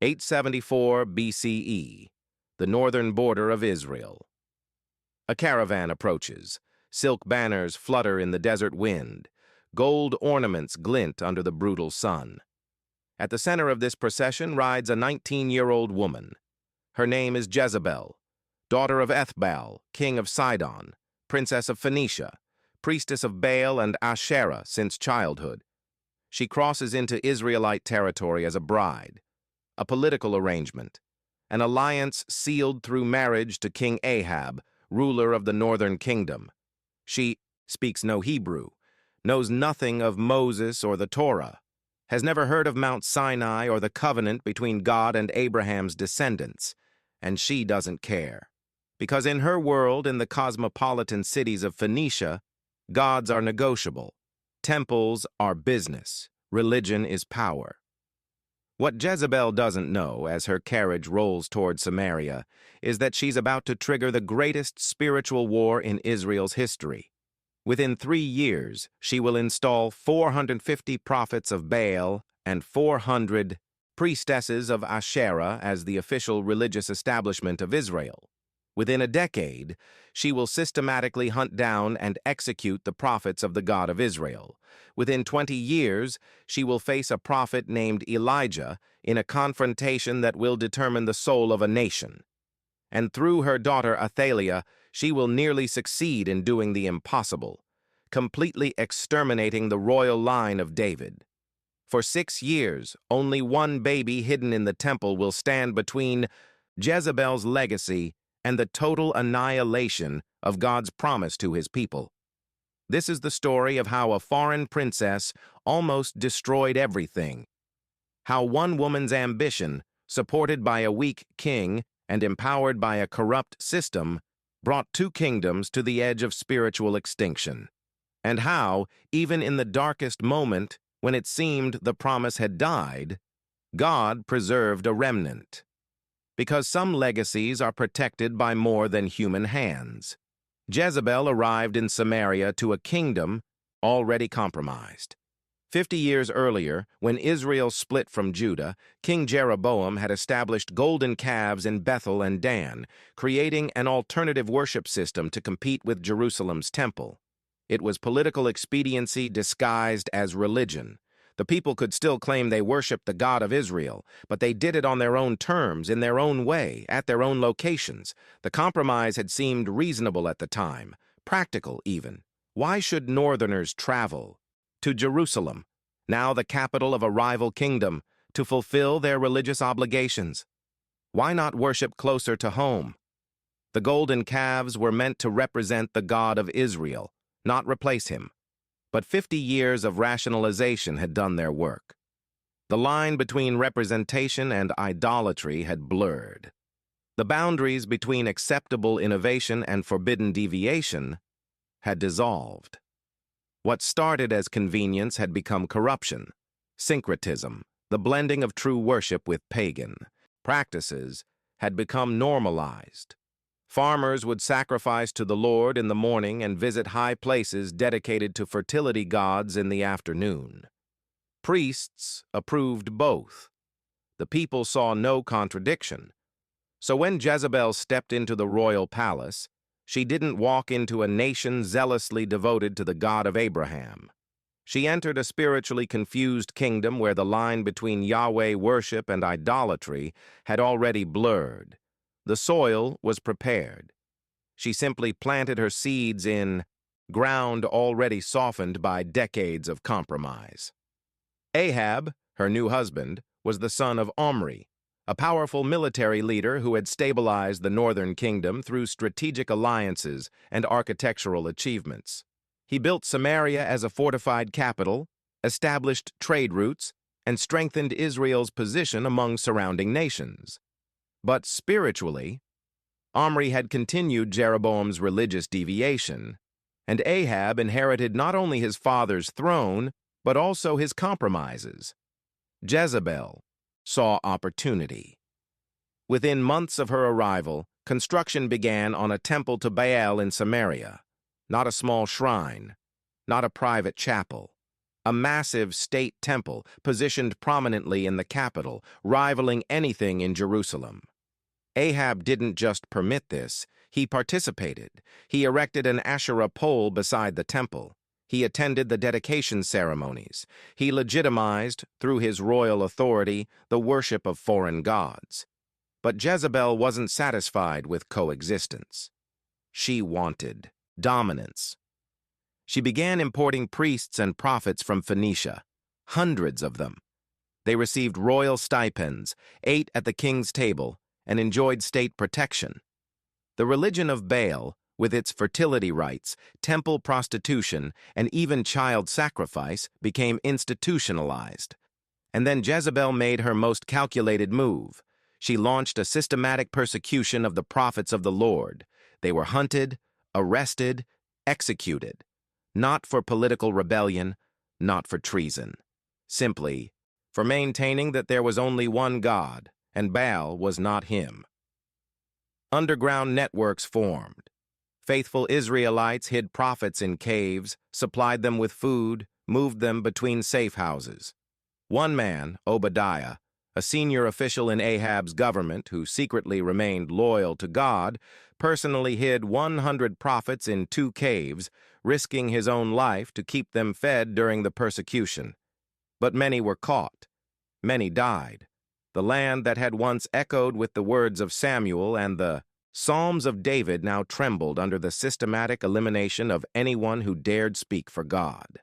874 BCE, the northern border of Israel. A caravan approaches. Silk banners flutter in the desert wind. Gold ornaments glint under the brutal sun. At the center of this procession rides a 19-year-old woman. Her name is Jezebel, daughter of Ethbaal, king of Sidon, princess of Phoenicia, priestess of Baal and Asherah since childhood. She crosses into Israelite territory as a bride, a political arrangement, an alliance sealed through marriage to King Ahab, ruler of the northern kingdom. She speaks no Hebrew, knows nothing of Moses or the Torah, has never heard of Mount Sinai or the covenant between God and Abraham's descendants, and she doesn't care. Because in her world, in the cosmopolitan cities of Phoenicia, gods are negotiable, temples are business, religion is power. What Jezebel doesn't know as her carriage rolls toward Samaria is that she's about to trigger the greatest spiritual war in Israel's history. Within 3 years, she will install 450 prophets of Baal and 400 priestesses of Asherah as the official religious establishment of Israel. Within a decade, she will systematically hunt down and execute the prophets of the God of Israel. Within 20 years, she will face a prophet named Elijah in a confrontation that will determine the soul of a nation. And through her daughter Athaliah, she will nearly succeed in doing the impossible, completely exterminating the royal line of David. For 6 years, only one baby hidden in the temple will stand between Jezebel's legacy and the total annihilation of God's promise to his people. This is the story of how a foreign princess almost destroyed everything, how one woman's ambition, supported by a weak king and empowered by a corrupt system, brought 2 kingdoms to the edge of spiritual extinction, and how, even in the darkest moment when it seemed the promise had died, God preserved a remnant. Because some legacies are protected by more than human hands. Jezebel arrived in Samaria to a kingdom already compromised. 50 years earlier, when Israel split from Judah, King Jeroboam had established golden calves in Bethel and Dan, creating an alternative worship system to compete with Jerusalem's temple. It was political expediency disguised as religion. The people could still claim they worshiped the God of Israel, but they did it on their own terms, in their own way, at their own locations. The compromise had seemed reasonable at the time, practical even. Why should northerners travel to Jerusalem, now the capital of a rival kingdom, to fulfill their religious obligations? Why not worship closer to home? The golden calves were meant to represent the God of Israel, not replace him. But 50 years of rationalization had done their work. The line between representation and idolatry had blurred. The boundaries between acceptable innovation and forbidden deviation had dissolved. What started as convenience had become corruption, syncretism, the blending of true worship with pagan practices had become normalized. Farmers would sacrifice to the Lord in the morning and visit high places dedicated to fertility gods in the afternoon. Priests approved both. The people saw no contradiction. So when Jezebel stepped into the royal palace, she didn't walk into a nation zealously devoted to the God of Abraham. She entered a spiritually confused kingdom where the line between Yahweh worship and idolatry had already blurred. The soil was prepared. She simply planted her seeds in ground already softened by decades of compromise. Ahab, her new husband, was the son of Omri, a powerful military leader who had stabilized the northern kingdom through strategic alliances and architectural achievements. He built Samaria as a fortified capital, established trade routes, and strengthened Israel's position among surrounding nations. But spiritually, Omri had continued Jeroboam's religious deviation, and Ahab inherited not only his father's throne, but also his compromises. Jezebel saw opportunity. Within months of her arrival, construction began on a temple to Baal in Samaria, not a small shrine, not a private chapel, a massive state temple positioned prominently in the capital, rivaling anything in Jerusalem. Ahab didn't just permit this, he participated. He erected an Asherah pole beside the temple. He attended the dedication ceremonies. He legitimized, through his royal authority, the worship of foreign gods. But Jezebel wasn't satisfied with coexistence. She wanted dominance. She began importing priests and prophets from Phoenicia, hundreds of them. They received royal stipends, ate at the king's table, and enjoyed state protection. The religion of Baal, with its fertility rites, temple prostitution, and even child sacrifice, became institutionalized. And then Jezebel made her most calculated move. She launched a systematic persecution of the prophets of the Lord. They were hunted, arrested, executed. Not for political rebellion, not for treason. Simply for maintaining that there was only one God, and Baal was not him. Underground networks formed. Faithful Israelites hid prophets in caves, supplied them with food, moved them between safe houses. One man, Obadiah, a senior official in Ahab's government who secretly remained loyal to God, personally hid 100 prophets in 2 caves, risking his own life to keep them fed during the persecution. But many were caught. Many died. The land that had once echoed with the words of Samuel and the Psalms of David now trembled under the systematic elimination of anyone who dared speak for God.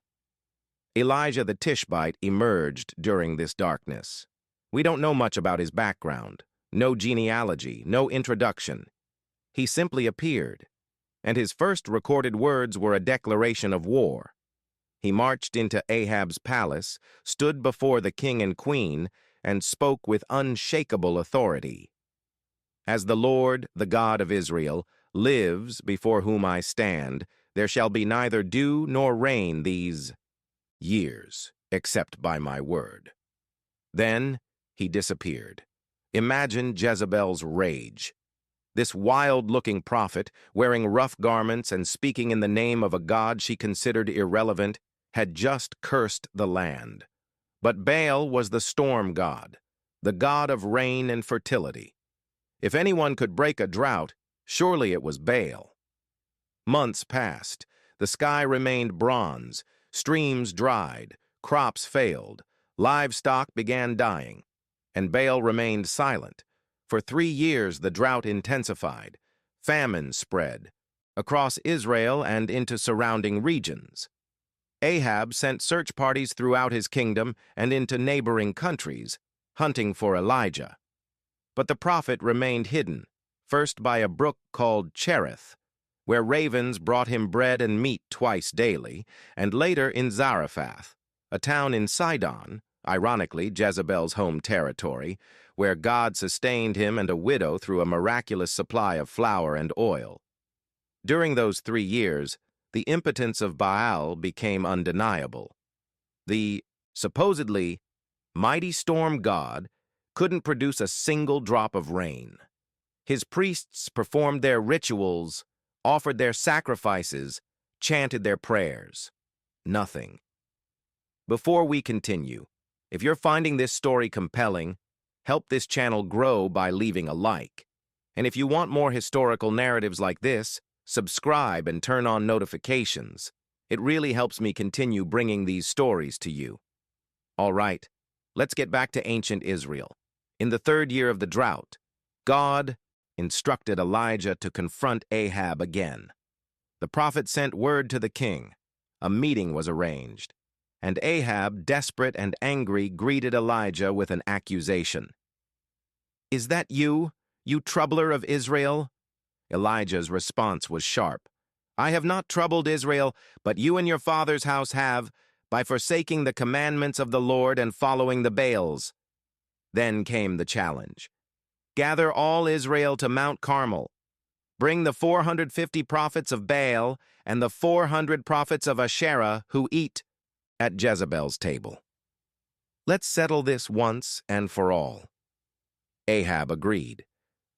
Elijah the Tishbite emerged during this darkness. We don't know much about his background, no genealogy, no introduction. He simply appeared, and his first recorded words were a declaration of war. He marched into Ahab's palace, stood before the king and queen, and spoke with unshakable authority. As the Lord, the God of Israel, lives before whom I stand, there shall be neither dew nor rain these years, except by my word. Then he disappeared. Imagine Jezebel's rage. This wild-looking prophet, wearing rough garments and speaking in the name of a god she considered irrelevant, had just cursed the land. But Baal was the storm god, the god of rain and fertility. If anyone could break a drought, surely it was Baal. Months passed. The sky remained bronze, streams dried, crops failed, livestock began dying, and Baal remained silent. For 3 years the drought intensified. Famine spread across Israel and into surrounding regions. Ahab sent search parties throughout his kingdom and into neighboring countries, hunting for Elijah. But the prophet remained hidden, first by a brook called Cherith, where ravens brought him bread and meat twice daily, and later in Zarephath, a town in Sidon, ironically Jezebel's home territory, where God sustained him and a widow through a miraculous supply of flour and oil. During those 3 years, the impotence of Baal became undeniable. The, supposedly, mighty storm god couldn't produce a single drop of rain. His priests performed their rituals, offered their sacrifices, chanted their prayers. Nothing. Before we continue, if you're finding this story compelling, help this channel grow by leaving a like. And if you want more historical narratives like this, subscribe and turn on notifications. It really helps me continue bringing these stories to you. All right, let's get back to ancient Israel. In the 3rd year of the drought, God instructed Elijah to confront Ahab again. The prophet sent word to the king. A meeting was arranged, and Ahab, desperate and angry, greeted Elijah with an accusation. "Is that you, you troubler of Israel?" Elijah's response was sharp. "I have not troubled Israel, but you and your father's house have, by forsaking the commandments of the Lord and following the Baals." Then came the challenge. "Gather all Israel to Mount Carmel. Bring the 450 prophets of Baal and the 400 prophets of Asherah who eat at Jezebel's table. Let's settle this once and for all." Ahab agreed.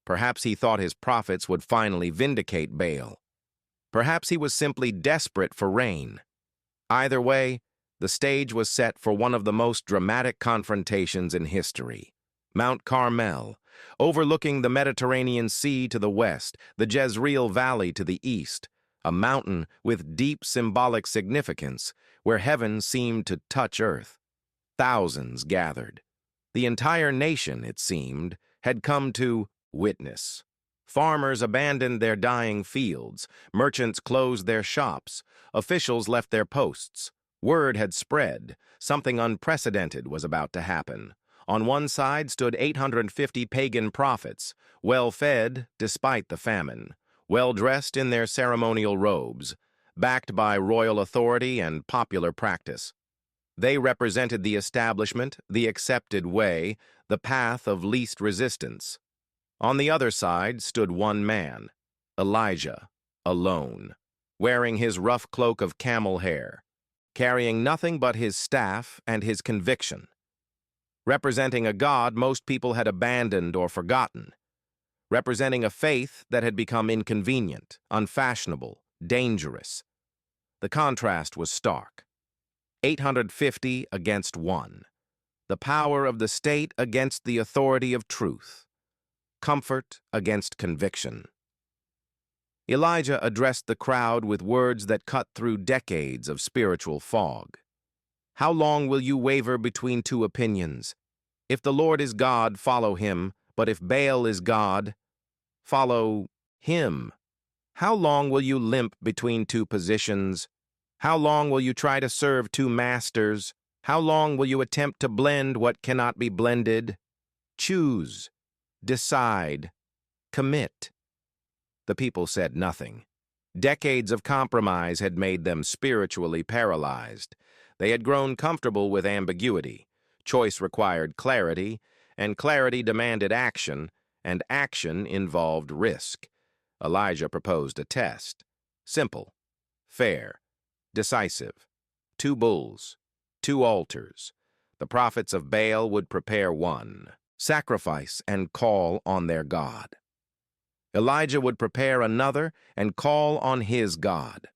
Perhaps he thought his prophets would finally vindicate Baal. Perhaps he was simply desperate for rain. Either way, The stage was set for one of the most dramatic confrontations in history. Mount Carmel, overlooking the Mediterranean Sea to the west, the Jezreel Valley to the east, a mountain with deep symbolic significance where heaven seemed to touch earth. Thousands gathered. The entire nation, it seemed, had come to witness. Farmers abandoned their dying fields, merchants closed their shops, officials left their posts. Word had spread, something unprecedented was about to happen. On one side stood 850 pagan prophets, well-fed despite the famine, well-dressed in their ceremonial robes, backed by royal authority and popular practice. They represented the establishment, the accepted way, the path of least resistance. On the other side stood one man, Elijah, alone, wearing his rough cloak of camel hair, carrying nothing but his staff and his conviction, representing a God most people had abandoned or forgotten, representing a faith that had become inconvenient, unfashionable, dangerous. The contrast was stark. 850 against 1. The power of the state against the authority of truth. Comfort against conviction. Elijah addressed the crowd with words that cut through decades of spiritual fog. How long will you waver between two opinions? If the Lord is God, follow him, but if Baal is God, follow him. How long will you limp between two positions? How long will you try to serve two masters? How long will you attempt to blend what cannot be blended? Choose. Decide. Commit. The people said nothing. Decades of compromise had made them spiritually paralyzed. They had grown comfortable with ambiguity. Choice required clarity, and clarity demanded action, and action involved risk. Elijah proposed a test. Simple, fair, decisive. 2 bulls, 2 altars. The prophets of Baal would prepare one, sacrifice and call on their God. Elijah would prepare another and call on his God.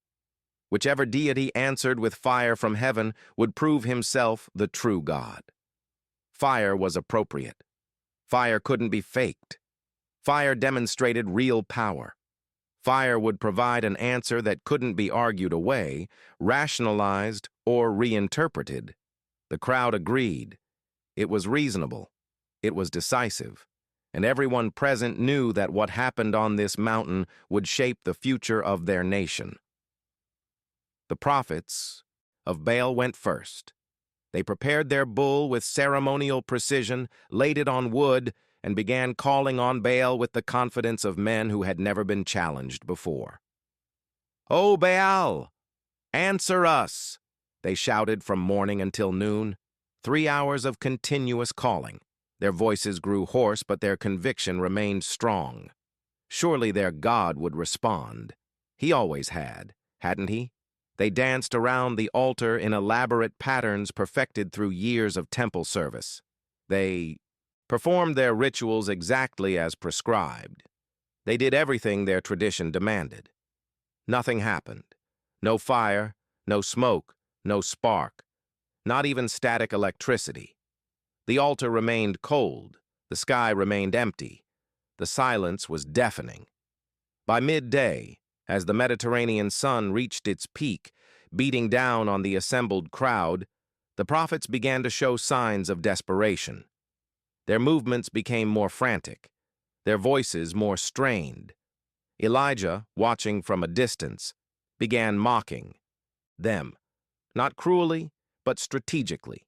Whichever deity answered with fire from heaven would prove himself the true God. Fire was appropriate. Fire couldn't be faked. Fire demonstrated real power. Fire would provide an answer that couldn't be argued away, rationalized, or reinterpreted. The crowd agreed. It was reasonable. It was decisive. And everyone present knew that what happened on this mountain would shape the future of their nation. The prophets of Baal went first. They prepared their bull with ceremonial precision, laid it on wood, and began calling on Baal with the confidence of men who had never been challenged before. "O Baal, answer us!" they shouted from morning until noon. 3 hours of continuous calling. Their voices grew hoarse, but their conviction remained strong. Surely their God would respond. He always had, hadn't he? They danced around the altar in elaborate patterns perfected through years of temple service. They performed their rituals exactly as prescribed. They did everything their tradition demanded. Nothing happened. No fire, no smoke, no spark, not even static electricity. The altar remained cold, the sky remained empty, the silence was deafening. By midday, as the Mediterranean sun reached its peak, beating down on the assembled crowd, the prophets began to show signs of desperation. Their movements became more frantic, their voices more strained. Elijah, watching from a distance, began mocking them, not cruelly, but strategically.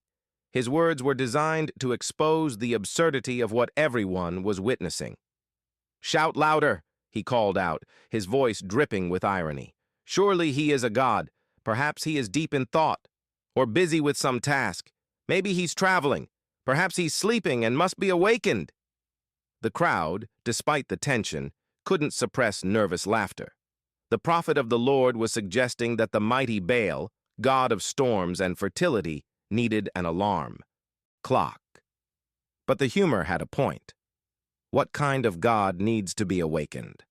His words were designed to expose the absurdity of what everyone was witnessing. "Shout louder," he called out, his voice dripping with irony. "Surely he is a god. Perhaps he is deep in thought, or busy with some task. Maybe he's traveling. Perhaps he's sleeping and must be awakened." The crowd, despite the tension, couldn't suppress nervous laughter. The prophet of the Lord was suggesting that the mighty Baal, god of storms and fertility, needed an alarm clock. But the humor had a point. What kind of God needs to be awakened?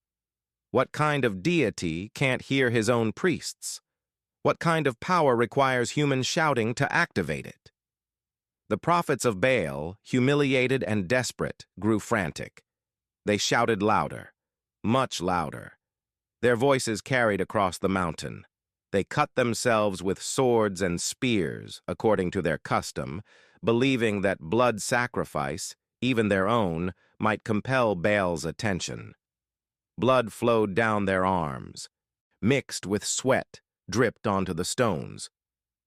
What kind of deity can't hear his own priests? What kind of power requires human shouting to activate it? The prophets of Baal, humiliated and desperate, grew frantic. They shouted louder, much louder. Their voices carried across the mountain. They cut themselves with swords and spears, according to their custom, believing that blood sacrifice, even their own, might compel Baal's attention. Blood flowed down their arms, mixed with sweat, dripped onto the stones.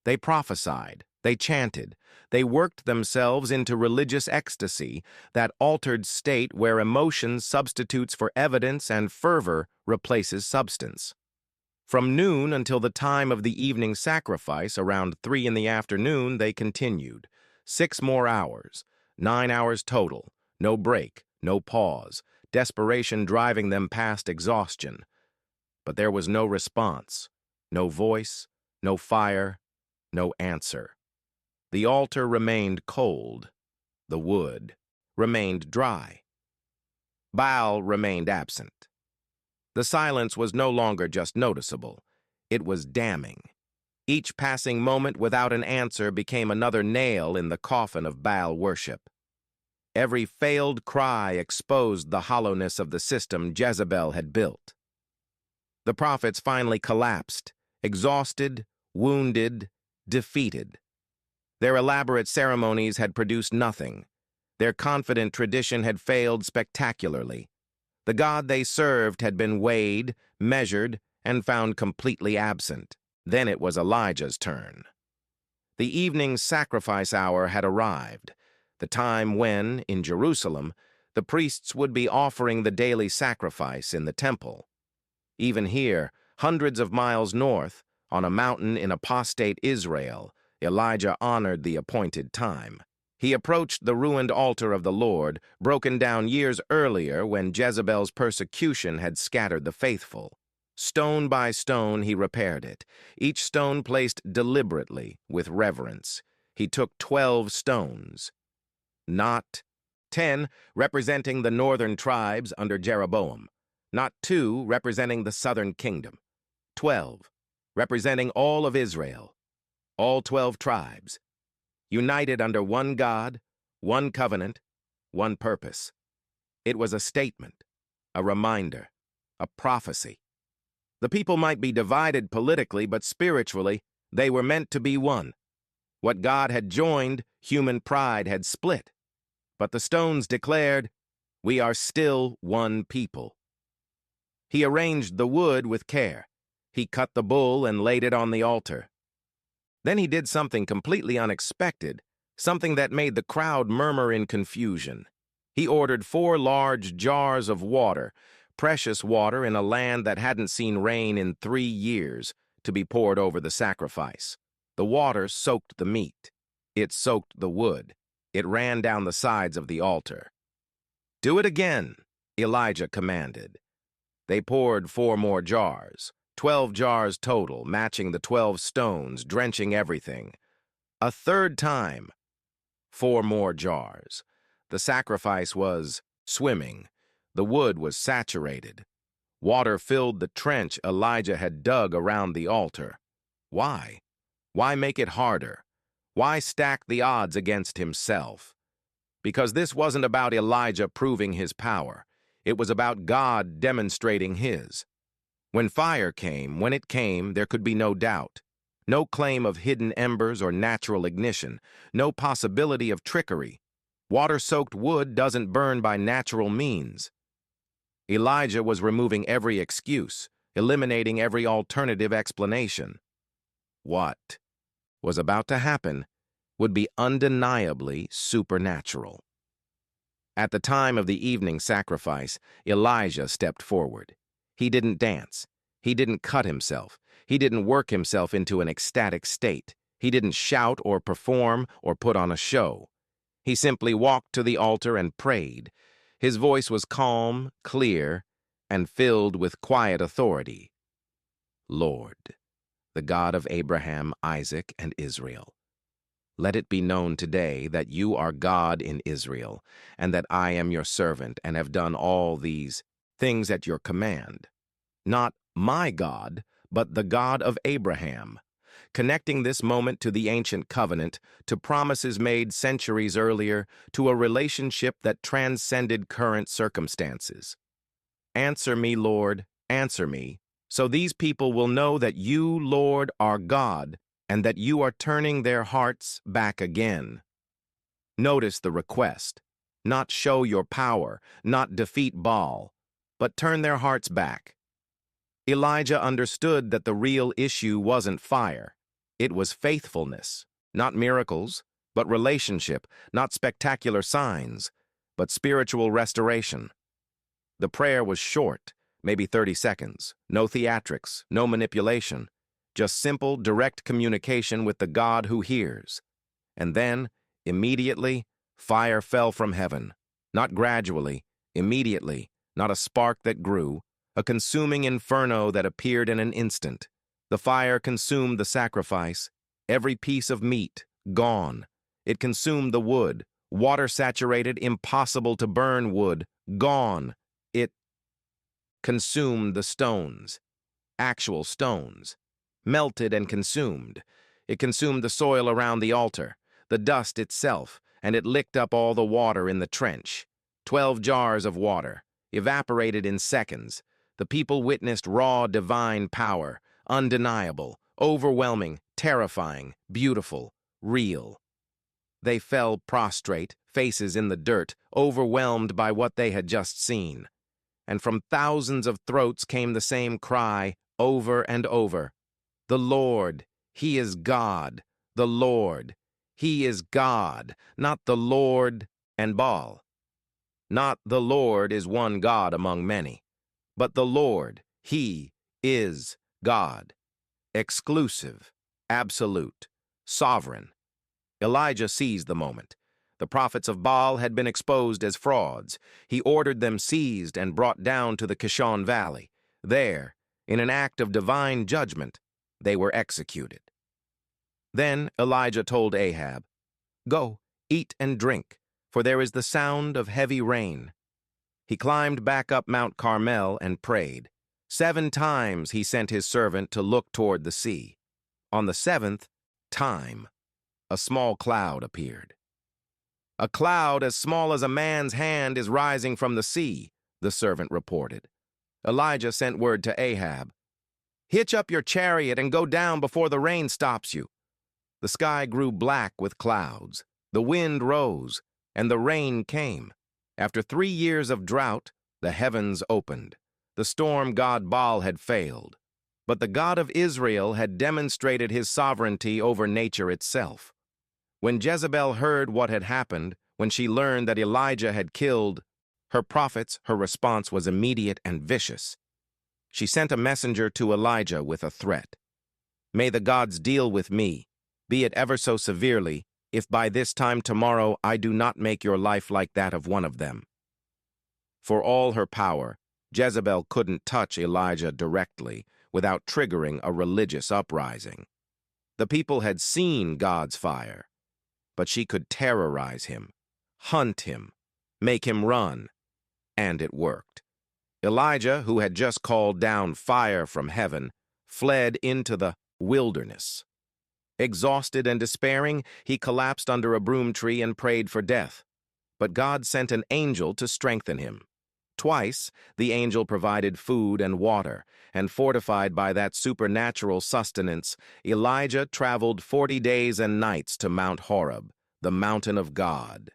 They prophesied, they chanted, they worked themselves into religious ecstasy, that altered state where emotion substitutes for evidence and fervor replaces substance. From noon until the time of the evening sacrifice, around 3 in the afternoon, they continued. 6 more hours, 9 hours total, no break, no pause, desperation driving them past exhaustion. But there was no response, no voice, no fire, no answer. The altar remained cold. The wood remained dry. Baal remained absent. The silence was no longer just noticeable. It was damning. Each passing moment without an answer became another nail in the coffin of Baal worship. Every failed cry exposed the hollowness of the system Jezebel had built. The prophets finally collapsed, exhausted, wounded, defeated. Their elaborate ceremonies had produced nothing. Their confident tradition had failed spectacularly. The God they served had been weighed, measured, and found completely absent. Then it was Elijah's turn. The evening sacrifice hour had arrived, the time when, in Jerusalem, the priests would be offering the daily sacrifice in the temple. Even here, hundreds of miles north, on a mountain in apostate Israel, Elijah honored the appointed time. He approached the ruined altar of the Lord, broken down years earlier when Jezebel's persecution had scattered the faithful. Stone by stone he repaired it, each stone placed deliberately, with reverence. He took 12 stones, not 10 representing the northern tribes under Jeroboam, not 2 representing the southern kingdom, 12 representing all of Israel, all 12 tribes, united under one God, one covenant, one purpose. It was a statement, a reminder, a prophecy. The people might be divided politically, but spiritually, they were meant to be one. What God had joined, human pride had split. But the stones declared, "We are still one people." He arranged the wood with care. He cut the bull and laid it on the altar. Then he did something completely unexpected, something that made the crowd murmur in confusion. He ordered 4 large jars of water, precious water in a land that hadn't seen rain in 3 years, to be poured over the sacrifice. The water soaked the meat. It soaked the wood. It ran down the sides of the altar. "Do it again," Elijah commanded. They poured 4 more jars, 12 jars total, matching the 12 stones, drenching everything. A third time, 4 more jars. The sacrifice was swimming. The wood was saturated. Water filled the trench Elijah had dug around the altar. Why? Why make it harder? Why stack the odds against himself? Because this wasn't about Elijah proving his power. It was about God demonstrating his. When fire came, when it came, there could be no doubt. No claim of hidden embers or natural ignition. No possibility of trickery. Water-soaked wood doesn't burn by natural means. Elijah was removing every excuse, eliminating every alternative explanation. What was about to happen would be undeniably supernatural. At the time of the evening sacrifice, Elijah stepped forward. He didn't dance. He didn't cut himself. He didn't work himself into an ecstatic state. He didn't shout or perform or put on a show. He simply walked to the altar and prayed. His voice was calm, clear, and filled with quiet authority. "Lord, the God of Abraham, Isaac, and Israel, let it be known today that you are God in Israel, and that I am your servant and have done all these things at your command. Not my God, but the God of Abraham, connecting this moment to the ancient covenant, to promises made centuries earlier, to a relationship that transcended current circumstances. Answer me, Lord, answer me, so these people will know that you, Lord, are God, and that you are turning their hearts back again. Notice the request. Not show your power, not defeat Baal, but turn their hearts back. Elijah understood that the real issue wasn't fire. It was faithfulness, not miracles, but relationship, not spectacular signs, but spiritual restoration. The prayer was short, maybe 30 seconds, no theatrics, no manipulation, just simple, direct communication with the God who hears. And then, immediately, fire fell from heaven, not gradually, immediately, not a spark that grew, a consuming inferno that appeared in an instant. The fire consumed the sacrifice, every piece of meat, gone. It consumed the wood, water-saturated, impossible to burn wood, gone. It consumed the stones, actual stones, melted and consumed. It consumed the soil around the altar, the dust itself, and it licked up all the water in the trench. 12 jars of water, evaporated in seconds. The people witnessed raw divine power, undeniable, overwhelming, terrifying, beautiful, real. They fell prostrate, faces in the dirt, overwhelmed by what they had just seen. And from thousands of throats came the same cry, over and over. The Lord, He is God. The Lord, He is God, not the Lord and Baal. Not the Lord is one God among many, but the Lord, He is God. Exclusive, absolute, sovereign. Elijah seized the moment. The prophets of Baal had been exposed as frauds. He ordered them seized and brought down to the Kishon Valley. There, in an act of divine judgment, they were executed. Then Elijah told Ahab, "Go, eat and drink, for there is the sound of heavy rain." He climbed back up Mount Carmel and prayed. 7 times he sent his servant to look toward the sea. On the 7th time, a small cloud appeared. "A cloud as small as a man's hand is rising from the sea," the servant reported. Elijah sent word to Ahab, "Hitch up your chariot and go down before the rain stops you." The sky grew black with clouds. The wind rose, and the rain came. After 3 years of drought, the heavens opened. The storm god Baal had failed, but the God of Israel had demonstrated his sovereignty over nature itself. When Jezebel heard what had happened, when she learned that Elijah had killed her prophets, her response was immediate and vicious. She sent a messenger to Elijah with a threat. "May the gods deal with me, be it ever so severely, if by this time tomorrow I do not make your life like that of one of them." For all her power, Jezebel couldn't touch Elijah directly without triggering a religious uprising. The people had seen God's fire, but she could terrorize him, hunt him, make him run, and it worked. Elijah, who had just called down fire from heaven, fled into the wilderness. Exhausted and despairing, he collapsed under a broom tree and prayed for death. But God sent an angel to strengthen him. Twice, the angel provided food and water, and fortified by that supernatural sustenance, Elijah traveled 40 days and nights to Mount Horeb, the mountain of God.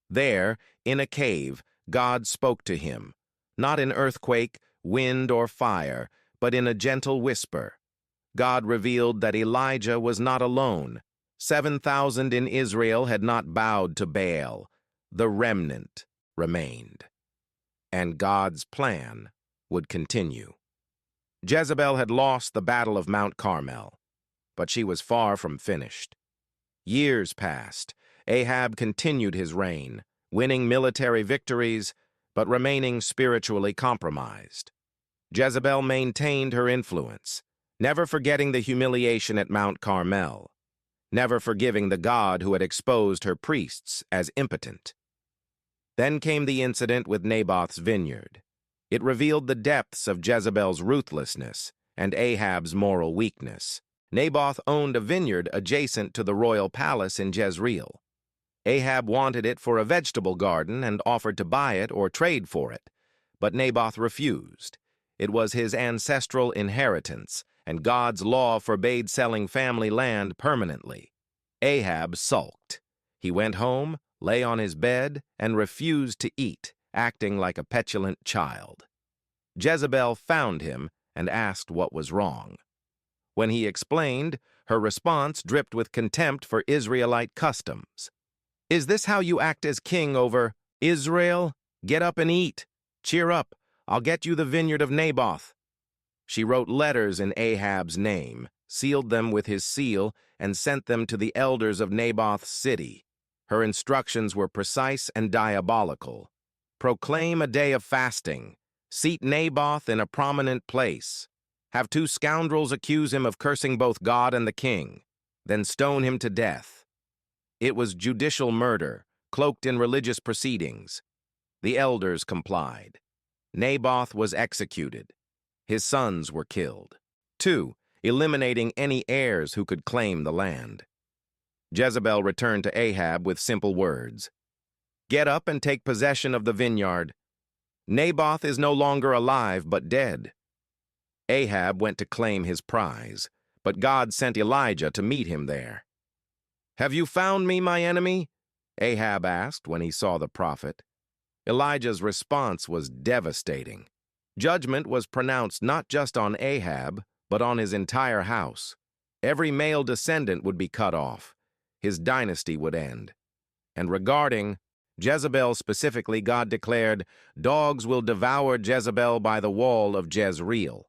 There, in a cave, God spoke to him, not in earthquake, wind, or fire, but in a gentle whisper. God revealed that Elijah was not alone. 7,000 in Israel had not bowed to Baal. The remnant remained. And God's plan would continue. Jezebel had lost the battle of Mount Carmel, but she was far from finished. Years passed. Ahab continued his reign, winning military victories, but remaining spiritually compromised. Jezebel maintained her influence, never forgetting the humiliation at Mount Carmel, never forgiving the God who had exposed her priests as impotent. Then came the incident with Naboth's vineyard. It revealed the depths of Jezebel's ruthlessness and Ahab's moral weakness. Naboth owned a vineyard adjacent to the royal palace in Jezreel. Ahab wanted it for a vegetable garden and offered to buy it or trade for it, but Naboth refused. It was his ancestral inheritance, and God's law forbade selling family land permanently. Ahab sulked. He went home, lay on his bed, and refused to eat, acting like a petulant child. Jezebel found him and asked what was wrong. When he explained, her response dripped with contempt for Israelite customs. "Is this how you act as king over Israel? Get up and eat. Cheer up. I'll get you the vineyard of Naboth." She wrote letters in Ahab's name, sealed them with his seal, and sent them to the elders of Naboth's city. Her instructions were precise and diabolical. Proclaim a day of fasting. Seat Naboth in a prominent place. Have 2 scoundrels accuse him of cursing both God and the king. Then stone him to death. It was judicial murder, cloaked in religious proceedings. The elders complied. Naboth was executed. His sons were killed. 2, eliminating any heirs who could claim the land. Jezebel returned to Ahab with simple words. "Get up and take possession of the vineyard. Naboth is no longer alive but dead." Ahab went to claim his prize, but God sent Elijah to meet him there. "Have you found me, my enemy?" Ahab asked when he saw the prophet. Elijah's response was devastating. Judgment was pronounced not just on Ahab, but on his entire house. Every male descendant would be cut off. His dynasty would end. And regarding Jezebel specifically, God declared, "Dogs will devour Jezebel by the wall of Jezreel."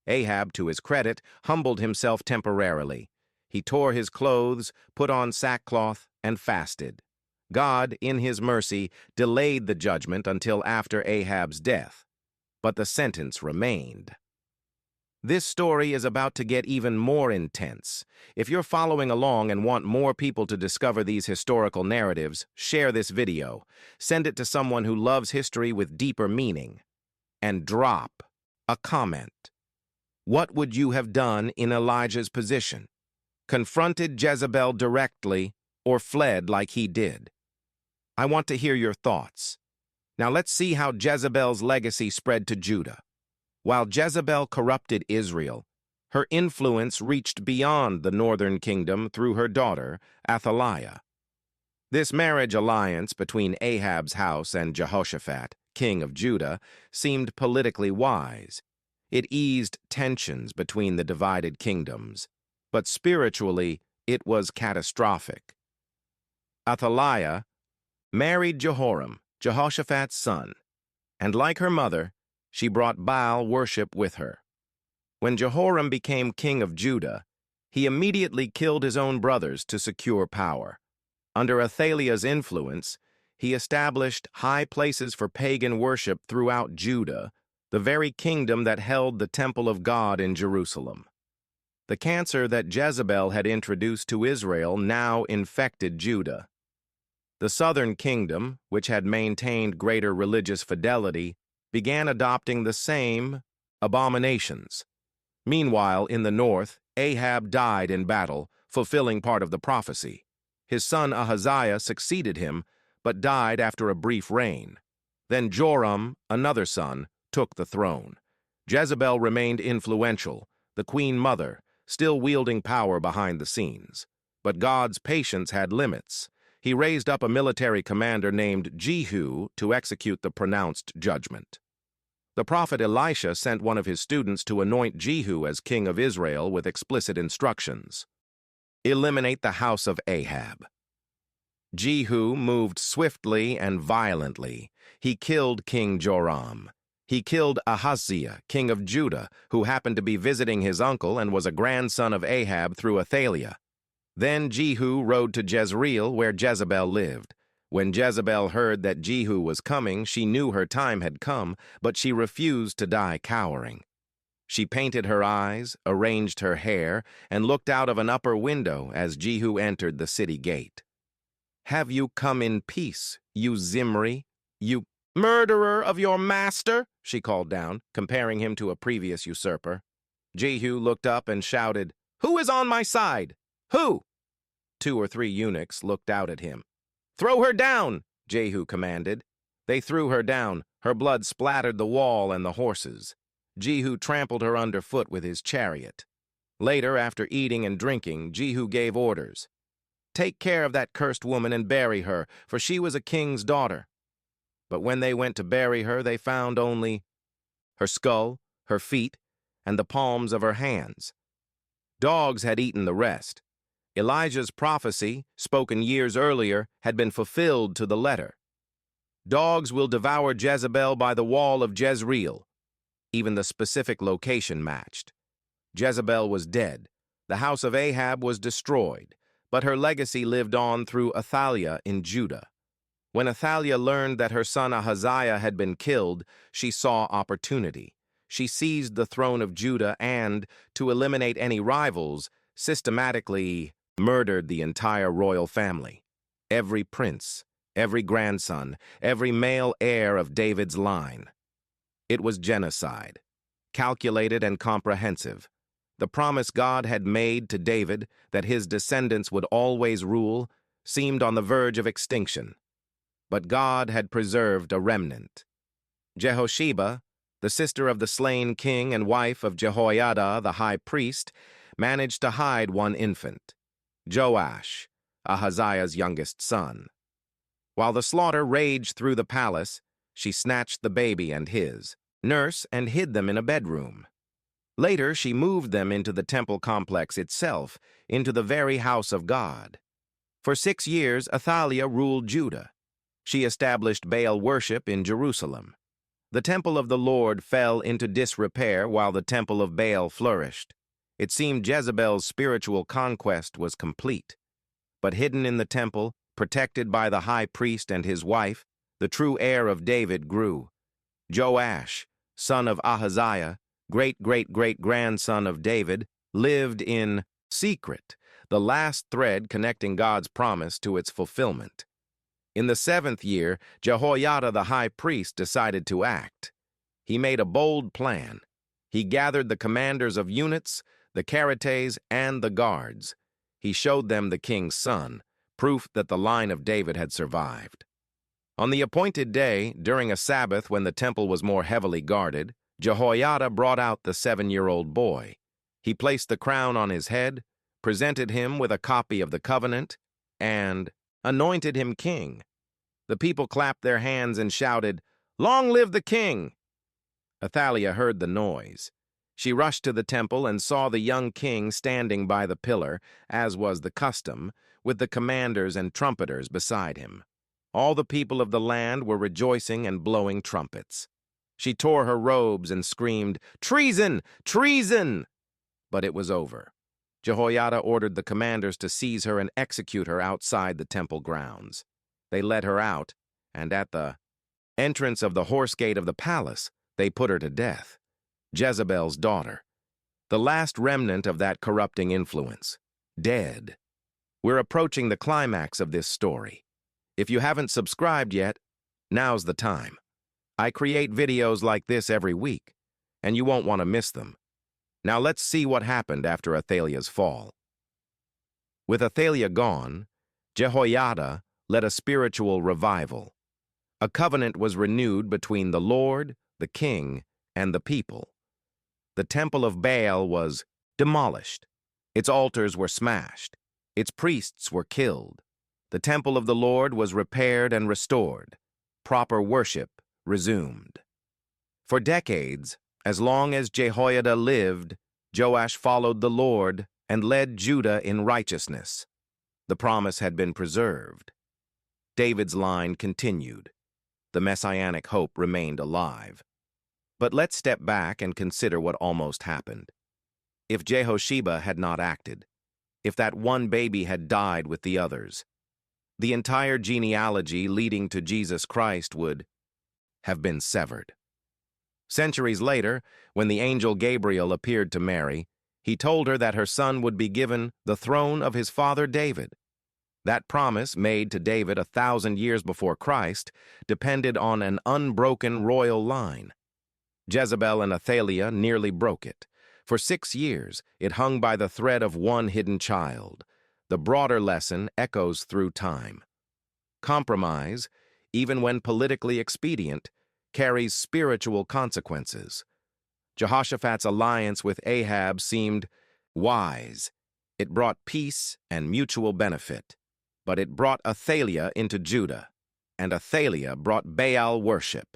Ahab, to his credit, humbled himself temporarily. He tore his clothes, put on sackcloth, and fasted. God, in his mercy, delayed the judgment until after Ahab's death. But the sentence remained. This story is about to get even more intense. If you're following along and want more people to discover these historical narratives, share this video. Send it to someone who loves history with deeper meaning. And drop a comment. What would you have done in Elijah's position? Confronted Jezebel directly or fled like he did? I want to hear your thoughts. Now let's see how Jezebel's legacy spread to Judah. While Jezebel corrupted Israel, her influence reached beyond the northern kingdom through her daughter, Athaliah. This marriage alliance between Ahab's house and Jehoshaphat, king of Judah, seemed politically wise. It eased tensions between the divided kingdoms, but spiritually it was catastrophic. Athaliah married Jehoram, Jehoshaphat's son, and like her mother, she brought Baal worship with her. When Jehoram became king of Judah, he immediately killed his own brothers to secure power. Under Athaliah's influence, he established high places for pagan worship throughout Judah, the very kingdom that held the temple of God in Jerusalem. The cancer that Jezebel had introduced to Israel now infected Judah. The southern kingdom, which had maintained greater religious fidelity, began adopting the same abominations. Meanwhile, in the north, Ahab died in battle, fulfilling part of the prophecy. His son Ahaziah succeeded him, but died after a brief reign. Then Joram, another son, took the throne. Jezebel remained influential, the queen mother, still wielding power behind the scenes. But God's patience had limits. He raised up a military commander named Jehu to execute the pronounced judgment. The prophet Elisha sent one of his students to anoint Jehu as king of Israel with explicit instructions. Eliminate the house of Ahab. Jehu moved swiftly and violently. He killed King Joram. He killed Ahaziah, king of Judah, who happened to be visiting his uncle and was a grandson of Ahab through Athaliah. Then Jehu rode to Jezreel, where Jezebel lived. When Jezebel heard that Jehu was coming, she knew her time had come, but she refused to die cowering. She painted her eyes, arranged her hair, and looked out of an upper window as Jehu entered the city gate. "Have you come in peace, you Zimri, you murderer of your master?" she called down, comparing him to a previous usurper. Jehu looked up and shouted, Who is on my side? Who? 2 or 3 eunuchs looked out at him. Throw her down, Jehu commanded. They threw her down. Her blood splattered the wall and the horses. Jehu trampled her underfoot with his chariot. Later, after eating and drinking, Jehu gave orders. Take care of that cursed woman and bury her, for she was a king's daughter. But when they went to bury her, they found only her skull, her feet, and the palms of her hands. Dogs had eaten the rest. Elijah's prophecy, spoken years earlier, had been fulfilled to the letter. Dogs will devour Jezebel by the wall of Jezreel. Even the specific location matched. Jezebel was dead. The house of Ahab was destroyed, but her legacy lived on through Athaliah in Judah. When Athaliah learned that her son Ahaziah had been killed, she saw opportunity. She seized the throne of Judah and, to eliminate any rivals, systematically murdered the entire royal family. Every prince, every grandson, every male heir of David's line. It was genocide, calculated and comprehensive. The promise God had made to David that his descendants would always rule seemed on the verge of extinction. But God had preserved a remnant. Jehosheba, the sister of the slain king and wife of Jehoiada the high priest, managed to hide one infant, Joash, Ahaziah's youngest son. While the slaughter raged through the palace, she snatched the baby and his nurse and hid them in a bedroom. Later, she moved them into the temple complex itself, into the very house of God. For 6 years, Athaliah ruled Judah. She established Baal worship in Jerusalem. The temple of the Lord fell into disrepair while the temple of Baal flourished. It seemed Jezebel's spiritual conquest was complete. But hidden in the temple, protected by the high priest and his wife, the true heir of David grew. Joash, son of Ahaziah, great-great-great-grandson of David, lived in secret, the last thread connecting God's promise to its fulfillment. In the 7th year, Jehoiada the high priest decided to act. He made a bold plan. He gathered the commanders of units, the carites, and the guards. He showed them the king's son, proof that the line of David had survived. On the appointed day, during a Sabbath when the temple was more heavily guarded, Jehoiada brought out the 7-year-old boy. He placed the crown on his head, presented him with a copy of the covenant, and anointed him king. The people clapped their hands and shouted, "Long live the king!" Athaliah heard the noise. She rushed to the temple and saw the young king standing by the pillar, as was the custom, with the commanders and trumpeters beside him. All the people of the land were rejoicing and blowing trumpets. She tore her robes and screamed, "Treason! Treason!" But it was over. Jehoiada ordered the commanders to seize her and execute her outside the temple grounds. They led her out, and at the entrance of the horse gate of the palace, they put her to death. Jezebel's daughter, the last remnant of that corrupting influence, dead. We're approaching the climax of this story. If you haven't subscribed yet, now's the time. I create videos like this every week, and you won't want to miss them. Now let's see what happened after Athaliah's fall. With Athaliah gone, Jehoiada led a spiritual revival. A covenant was renewed between the Lord, the king, and the people. The temple of Baal was demolished. Its altars were smashed. Its priests were killed. The temple of the Lord was repaired and restored. Proper worship resumed. For decades, as long as Jehoiada lived, Joash followed the Lord and led Judah in righteousness. The promise had been preserved. David's line continued. The messianic hope remained alive. But let's step back and consider what almost happened. If Jehosheba had not acted, if that one baby had died with the others, the entire genealogy leading to Jesus Christ would have been severed. Centuries later, when the angel Gabriel appeared to Mary, he told her that her son would be given the throne of his father David. That promise, made to David 1,000 years before Christ, depended on an unbroken royal line. Jezebel and Athaliah nearly broke it. For 6 years, it hung by the thread of one hidden child. The broader lesson echoes through time. Compromise, even when politically expedient, carries spiritual consequences. Jehoshaphat's alliance with Ahab seemed wise. It brought peace and mutual benefit. But it brought Athaliah into Judah, and Athaliah brought Baal worship,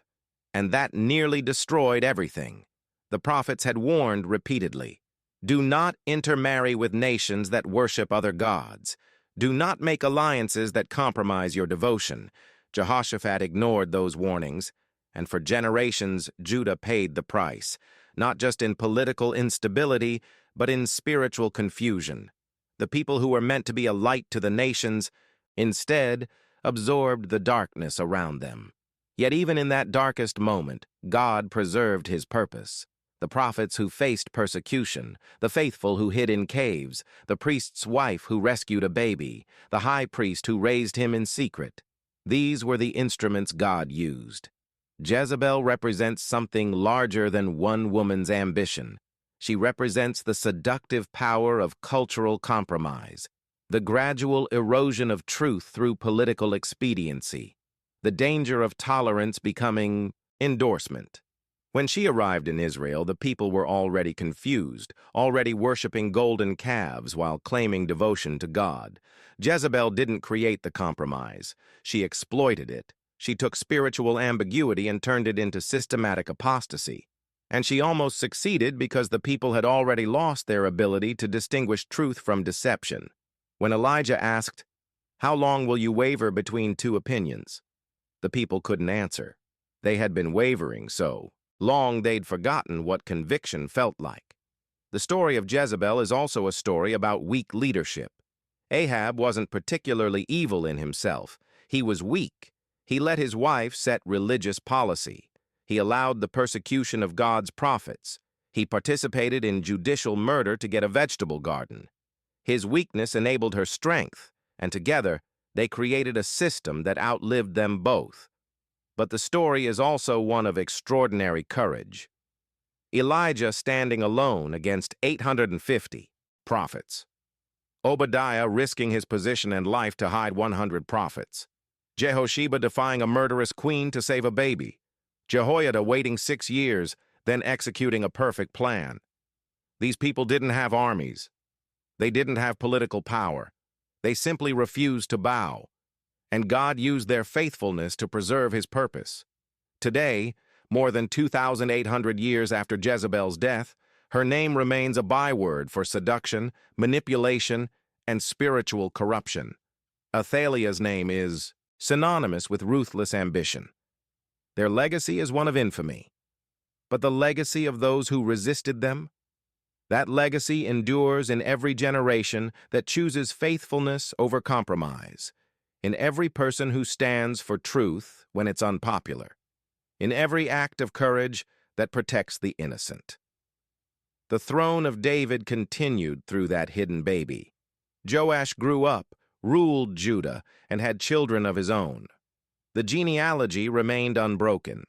and that nearly destroyed everything. The prophets had warned repeatedly, "Do not intermarry with nations that worship other gods. Do not make alliances that compromise your devotion." Jehoshaphat ignored those warnings, and for generations Judah paid the price, not just in political instability, but in spiritual confusion. The people who were meant to be a light to the nations instead absorbed the darkness around them. Yet even in that darkest moment, God preserved his purpose. The prophets who faced persecution, the faithful who hid in caves, the priest's wife who rescued a baby, the high priest who raised him in secret. These were the instruments God used. Jezebel represents something larger than one woman's ambition. She represents the seductive power of cultural compromise, the gradual erosion of truth through political expediency, the danger of tolerance becoming endorsement. When she arrived in Israel, the people were already confused, already worshiping golden calves while claiming devotion to God. Jezebel didn't create the compromise. She exploited it. She took spiritual ambiguity and turned it into systematic apostasy. And she almost succeeded because the people had already lost their ability to distinguish truth from deception. When Elijah asked, "How long will you waver between two opinions?" the people couldn't answer. They had been wavering so long they'd forgotten what conviction felt like. The story of Jezebel is also a story about weak leadership. Ahab wasn't particularly evil in himself. He was weak. He let his wife set religious policy. He allowed the persecution of God's prophets. He participated in judicial murder to get a vegetable garden. His weakness enabled her strength, and together they created a system that outlived them both. But the story is also one of extraordinary courage. Elijah standing alone against 850 prophets. Obadiah risking his position and life to hide 100 prophets. Jehosheba defying a murderous queen to save a baby. Jehoiada waiting 6 years, then executing a perfect plan. These people didn't have armies. They didn't have political power. They simply refused to bow. And God used their faithfulness to preserve his purpose. Today, more than 2,800 years after Jezebel's death, her name remains a byword for seduction, manipulation, and spiritual corruption. Athaliah's name is synonymous with ruthless ambition. Their legacy is one of infamy. But the legacy of those who resisted them? That legacy endures in every generation that chooses faithfulness over compromise, in every person who stands for truth when it's unpopular, in every act of courage that protects the innocent. The throne of David continued through that hidden baby. Joash grew up, ruled Judah, and had children of his own. The genealogy remained unbroken,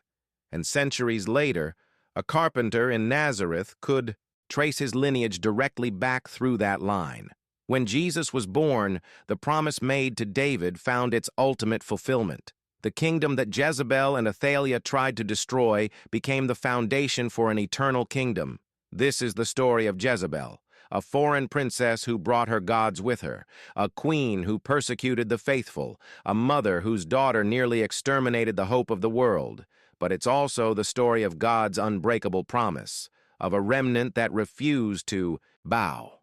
and centuries later, a carpenter in Nazareth could trace his lineage directly back through that line. When Jesus was born, the promise made to David found its ultimate fulfillment. The kingdom that Jezebel and Athaliah tried to destroy became the foundation for an eternal kingdom. This is the story of Jezebel, a foreign princess who brought her gods with her, a queen who persecuted the faithful, a mother whose daughter nearly exterminated the hope of the world. But it's also the story of God's unbreakable promise, of a remnant that refused to bow,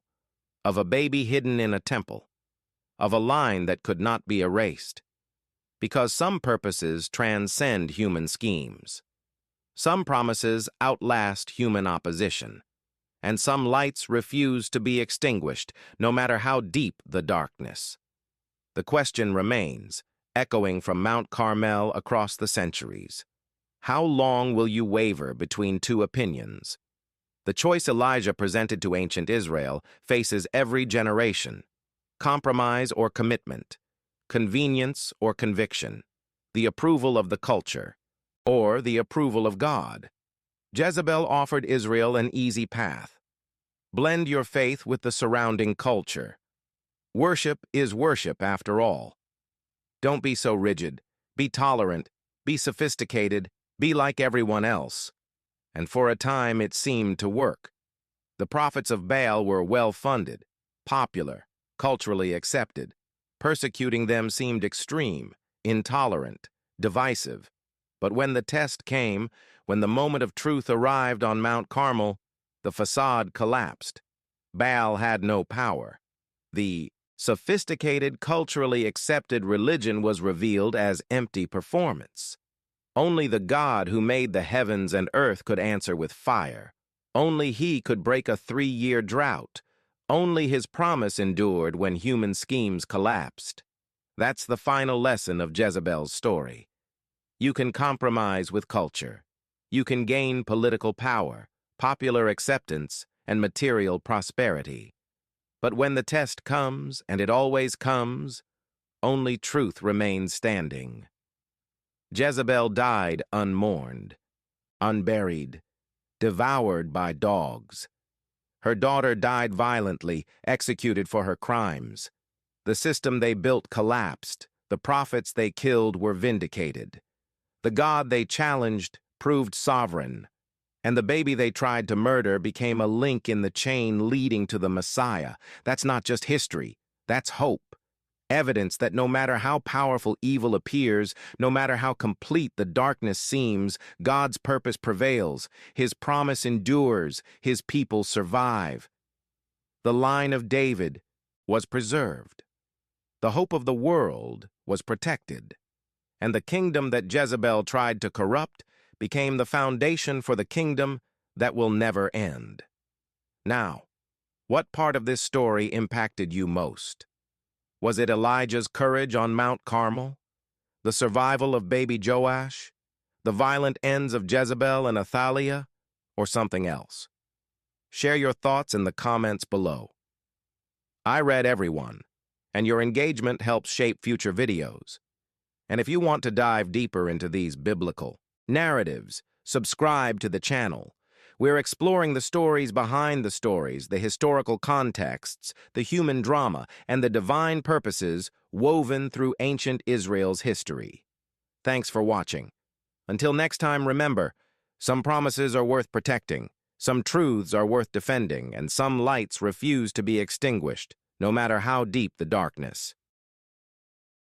of a baby hidden in a temple, of a line that could not be erased. Because some purposes transcend human schemes. Some promises outlast human opposition. And some lights refuse to be extinguished, no matter how deep the darkness. The question remains, echoing from Mount Carmel across the centuries. How long will you waver between two opinions? The choice Elijah presented to ancient Israel faces every generation. Compromise or commitment, convenience or conviction, the approval of the culture, or the approval of God. Jezebel offered Israel an easy path. Blend your faith with the surrounding culture. Worship is worship after all. Don't be so rigid. Be tolerant. Be sophisticated. Be like everyone else. And for a time it seemed to work. The prophets of Baal were well-funded, popular, culturally accepted. Persecuting them seemed extreme, intolerant, divisive. But when the test came, when the moment of truth arrived on Mount Carmel, the facade collapsed. Baal had no power. The sophisticated, culturally accepted religion was revealed as empty performance. Only the God who made the heavens and earth could answer with fire. Only he could break a 3-year drought. Only his promise endured when human schemes collapsed. That's the final lesson of Jezebel's story. You can compromise with culture. You can gain political power, popular acceptance, and material prosperity. But when the test comes, and it always comes, only truth remains standing. Jezebel died unmourned, unburied, devoured by dogs. Her daughter died violently, executed for her crimes. The system they built collapsed. The prophets they killed were vindicated. The God they challenged proved sovereign. And the baby they tried to murder became a link in the chain leading to the Messiah. That's not just history. That's hope. Evidence that no matter how powerful evil appears, no matter how complete the darkness seems, God's purpose prevails, His promise endures, His people survive. The line of David was preserved. The hope of the world was protected. And the kingdom that Jezebel tried to corrupt became the foundation for the kingdom that will never end. Now, what part of this story impacted you most? Was it Elijah's courage on Mount Carmel? The survival of baby Joash? The violent ends of Jezebel and Athaliah? Or something else? Share your thoughts in the comments below. I read every one, and your engagement helps shape future videos. And if you want to dive deeper into these biblical narratives, subscribe to the channel. We're exploring the stories behind the stories, the historical contexts, the human drama, and the divine purposes woven through ancient Israel's history. Thanks for watching. Until next time, remember, some promises are worth protecting, some truths are worth defending, and some lights refuse to be extinguished, no matter how deep the darkness.